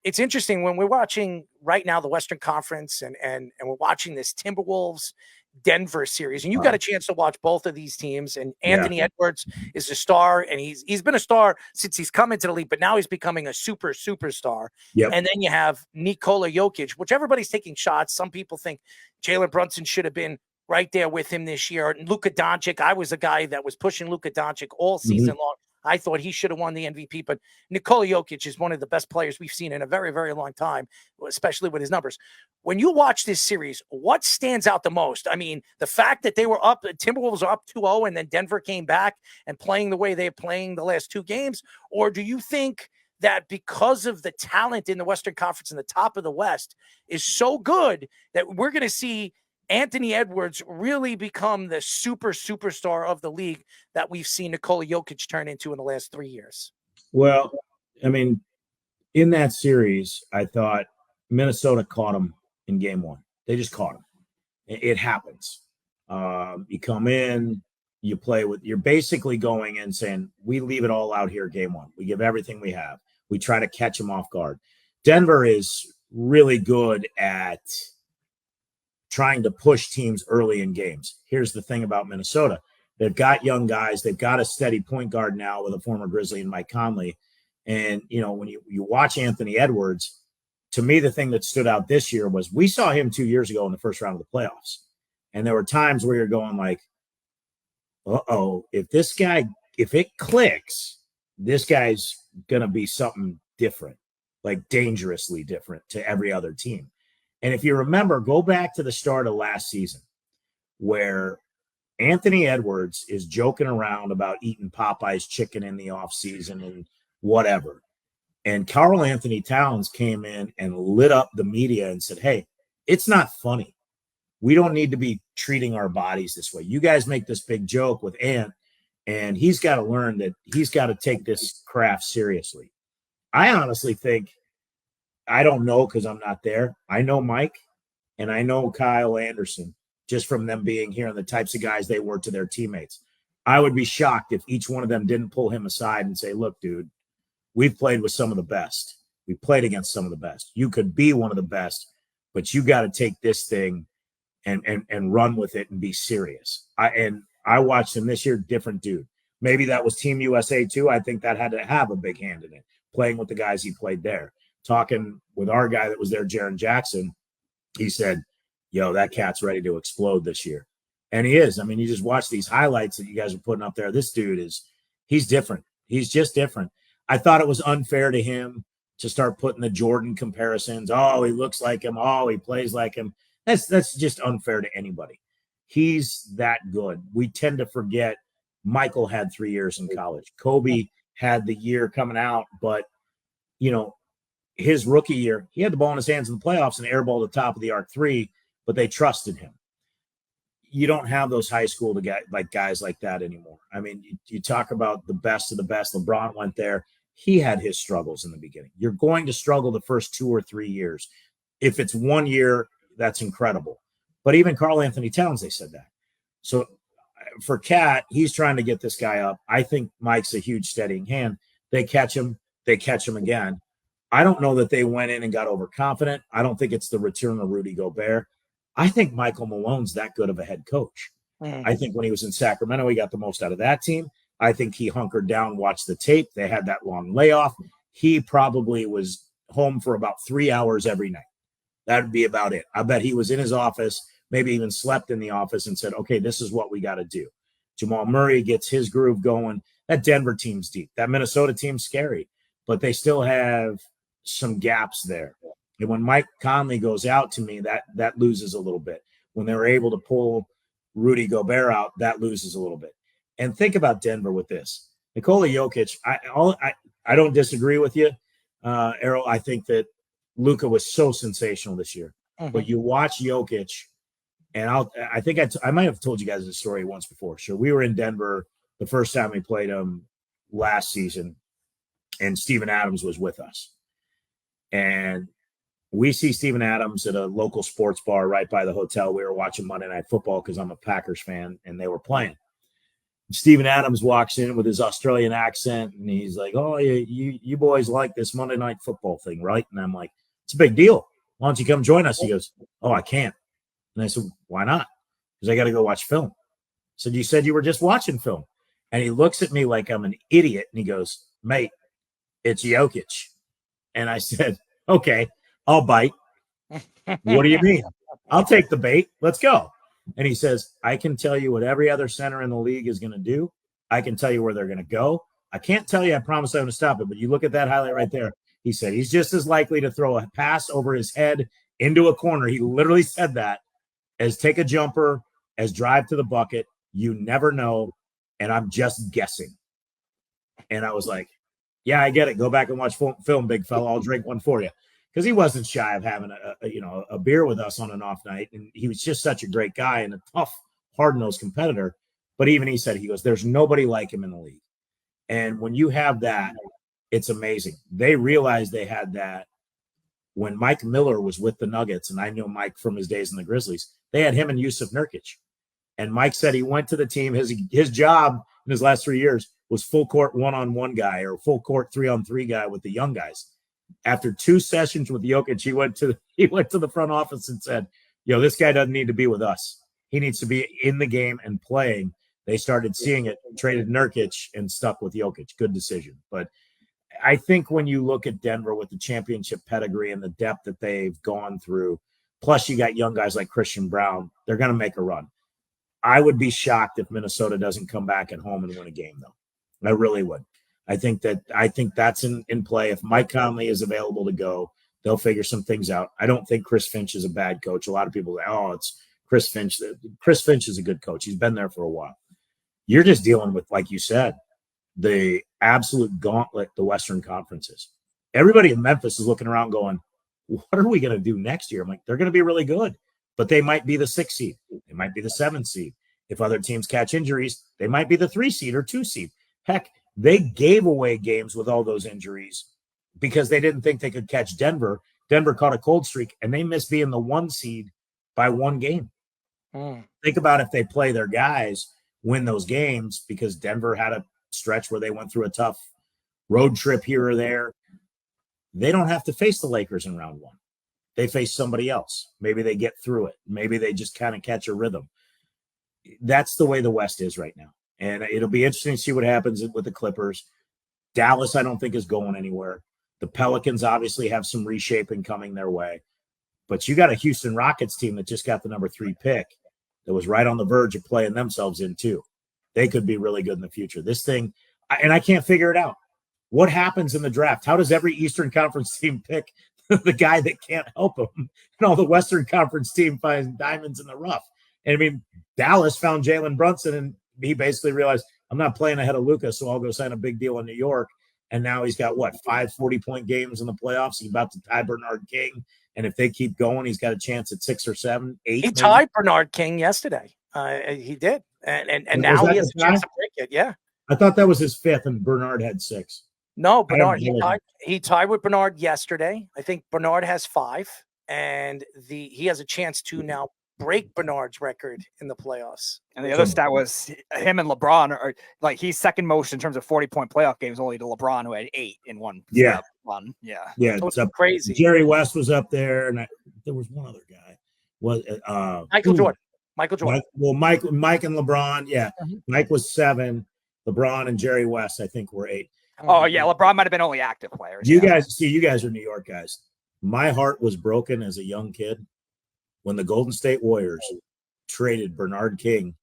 it's interesting when we're watching right now the Western Conference and we're watching this Timberwolves Denver series, and you got a chance to watch both of these teams. And Anthony Edwards is a star, and he's been a star since he's come into the league, but now he's becoming a superstar. Yep. And then you have Nikola Jokic, which everybody's taking shots. Some people think Jalen Brunson should have been right there with him this year. And Luka Doncic, I was a guy that was pushing Luka Doncic all season long. I thought he should have won the MVP, but Nikola Jokic is one of the best players we've seen in a very, very long time, especially with his numbers. When you watch this series, what stands out the most? I mean, the fact that they were up, Timberwolves are up 2-0, and then Denver came back and playing the way they're playing the last two games? Or do you think that because of the talent in the Western Conference and the top of the West is so good that we're going to see Anthony Edwards really become the superstar of the league that we've seen Nikola Jokic turn into in the last 3 years? Well, I mean, in that series, I thought Minnesota caught him in game one. They just caught him. It happens. You come in, you play with, you're basically going in saying, we leave it all out here game one. We give everything we have. We try to catch him off guard. Denver is really good at trying to push teams early in games. Here's the thing about Minnesota. They've got young guys. They've got a steady point guard now with a former Grizzly and Mike Conley. And, you know, when you watch Anthony Edwards, to me, the thing that stood out this year was we saw him 2 years ago in the first round of the playoffs. And there were times where you're going like, uh-oh, if it clicks, this guy's going to be something different, like dangerously different to every other team. And if you remember, go back to the start of last season where Anthony Edwards is joking around about eating Popeye's chicken in the offseason and whatever. And Karl Anthony Towns came in and lit up the media and said, hey, it's not funny. We don't need to be treating our bodies this way. You guys make this big joke with Ant, and he's got to learn that he's got to take this craft seriously. I honestly think, I don't know because I'm not there. I know Mike and I know Kyle Anderson just from them being here and the types of guys they were to their teammates. I would be shocked if each one of them didn't pull him aside and say, look, dude, we've played with some of the best. We played against some of the best. You could be one of the best, but you got to take this thing and run with it and be serious. I watched him this year, different dude. Maybe that was Team USA too. I think that had to have a big hand in it, playing with the guys he played there. Talking with our guy that was there, Jaren Jackson, he said, yo, that cat's ready to explode this year. And he is. I mean, you just watch these highlights that you guys are putting up there. This dude he's different. He's just different. I thought it was unfair to him to start putting the Jordan comparisons. Oh, he looks like him. Oh, he plays like him. That's just unfair to anybody. He's that good. We tend to forget Michael had 3 years in college. Kobe had the year coming out, but, you know, his rookie year, he had the ball in his hands in the playoffs and airballed the top of the arc three, but they trusted him. You don't have those high school guys like that anymore. I mean, you talk about the best of the best. LeBron went there. He had his struggles in the beginning. You're going to struggle the first 2 or 3 years. If it's 1 year, that's incredible. But even Karl Anthony Towns, they said that. So for Cat, he's trying to get this guy up. I think Mike's a huge steadying hand. They catch him again. I don't know that they went in and got overconfident. I don't think it's the return of Rudy Gobert. I think Michael Malone's that good of a head coach. I think when he was in Sacramento, he got the most out of that team. I think he hunkered down, watched the tape. They had that long layoff. He probably was home for about 3 hours every night. That would be about it. I bet he was in his office, maybe even slept in the office and said, okay, this is what we got to do. Jamal Murray gets his groove going. That Denver team's deep. That Minnesota team's scary, but they still have some gaps there. And when Mike Conley goes out, to me, that loses a little bit. When they were able to pull Rudy Gobert out, that loses a little bit. And think about Denver with this. Nikola Jokic, I don't disagree with you, Errol. I think that Luka was so sensational this year. But you watch Jokic, and I think I might have told you guys this story once before. Sure, we were in Denver the first time we played them last season, and Steven Adams was with us. And we see Steven Adams at a local sports bar right by the hotel. We were watching Monday Night Football because I'm a Packers fan, and they were playing. Steven Adams walks in with his Australian accent, and he's like, "Oh, you boys like this Monday Night Football thing, right?" And I'm like, "It's a big deal. Why don't you come join us?" He goes, "Oh, I can't." And I said, "Why not?" Because I got to go watch film. I said, "You said you were just watching film." And he looks at me like I'm an idiot, and he goes, "Mate, it's Jokic." And I said, "Okay, I'll bite." "What do you mean?" "I'll take the bait. Let's go." And he says, "I can tell you what every other center in the league is going to do. I can tell you where they're going to go. I can't tell you, I promise I'm going to stop it, but you look at that highlight right there." He said, "He's just as likely to throw a pass over his head into a corner." He literally said that, "as take a jumper, as drive to the bucket. You never know. And I'm just guessing." And I was like, "Yeah, I get it. Go back and watch film, big fella. I'll drink one for you." Because he wasn't shy of having a beer with us on an off night, and he was just such a great guy and a tough, hard-nosed competitor. But even he said, he goes, "There's nobody like him in the league." And when you have that, it's amazing. They realized they had that when Mike Miller was with the Nuggets, and I knew Mike from his days in the Grizzlies. They had him and Yusuf Nurkic. And Mike said he went to the team. His job in his last 3 years was full court one-on-one guy or full court 3-on-3 guy with the young guys. After 2 sessions with Jokic, he went to the front office and said, "Yo, this guy doesn't need to be with us. He needs to be in the game and playing." They started seeing it, traded Nurkic, and stuck with Jokic. Good decision. But I think when you look at Denver with the championship pedigree and the depth that they've gone through, plus you got young guys like Christian Brown, they're going to make a run. I would be shocked if Minnesota doesn't come back at home and win a game, though. I really would. I think that's in play. If Mike Conley is available to go, they'll figure some things out. I don't think Chris Finch is a bad coach. A lot of people say, "Oh, it's Chris Finch." Chris Finch is a good coach. He's been there for a while. You're just dealing with, like you said, the absolute gauntlet the Western Conference is. Everybody in Memphis is looking around going, "What are we going to do next year?" I'm like, they're going to be really good, but they might be the 6th seed. They might be the 7th seed. If other teams catch injuries, they might be the 3 seed or 2 seed. Heck, they gave away games with all those injuries because they didn't think they could catch Denver. Denver caught a cold streak, and they missed being the 1 seed by 1 game. Think about if they play their guys, win those games, because Denver had a stretch where they went through a tough road trip here or there. They don't have to face the Lakers in round 1. They face somebody else. Maybe they get through it. Maybe they just kind of catch a rhythm. That's the way the West is right now. And it'll be interesting to see what happens with the Clippers. Dallas, I don't think, is going anywhere. The Pelicans obviously have some reshaping coming their way. But you got a Houston Rockets team that just got the number 3 pick that was right on the verge of playing themselves in too. They could be really good in the future. This thing, and I can't figure it out. What happens in the draft? How does every Eastern Conference team pick the guy that can't help them? And all the Western Conference team finds diamonds in the rough. And I mean, Dallas found Jalen Brunson, and he basically realized, I'm not playing ahead of Luka, so I'll go sign a big deal in New York. And now he's got, 5 40-point games in the playoffs. He's about to tie Bernard King. And if they keep going, he's got a chance at 6 or 7, 8. He tied Bernard King yesterday. He did. And now he has a chance to break it. Yeah. I thought that was his 5th, and Bernard had 6. No, Bernard, he tied with Bernard yesterday. I think Bernard has 5, and he has a chance to now break Bernard's record in the playoffs. And the other stat was him and LeBron are like, he's second most in terms of 40-point playoff games, only to LeBron, who had 8 in one. Yeah. Run. Yeah. Yeah. It's crazy. Jerry West was up there, and there was one other guy. Michael Jordan. Mike and LeBron. Yeah. Mm-hmm. Mike was 7. LeBron and Jerry West, I think, were 8. Oh, yeah. LeBron might have been only active players. You guys are New York guys. My heart was broken as a young kid when the Golden State Warriors traded Bernard King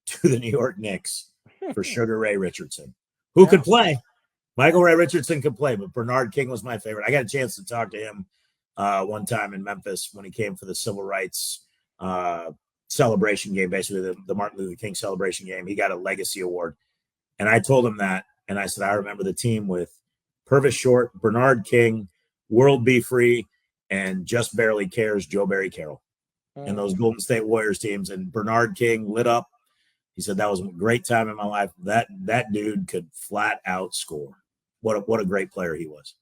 to the New York Knicks for Sugar Ray Richardson, who could play. Michael Ray Richardson could play, but Bernard King was my favorite. I got a chance to talk to him one time in Memphis when he came for the civil rights celebration game, basically the Martin Luther King celebration game. He got a legacy award. And I told him that, and I said, I remember the team with Purvis Short, Bernard King, World Be Free, and Just Barely Cares, Joe Barry Carroll, and those Golden State Warriors teams. And Bernard King lit up. He said, that was a great time in my life. That dude could flat out score. What a great player he was.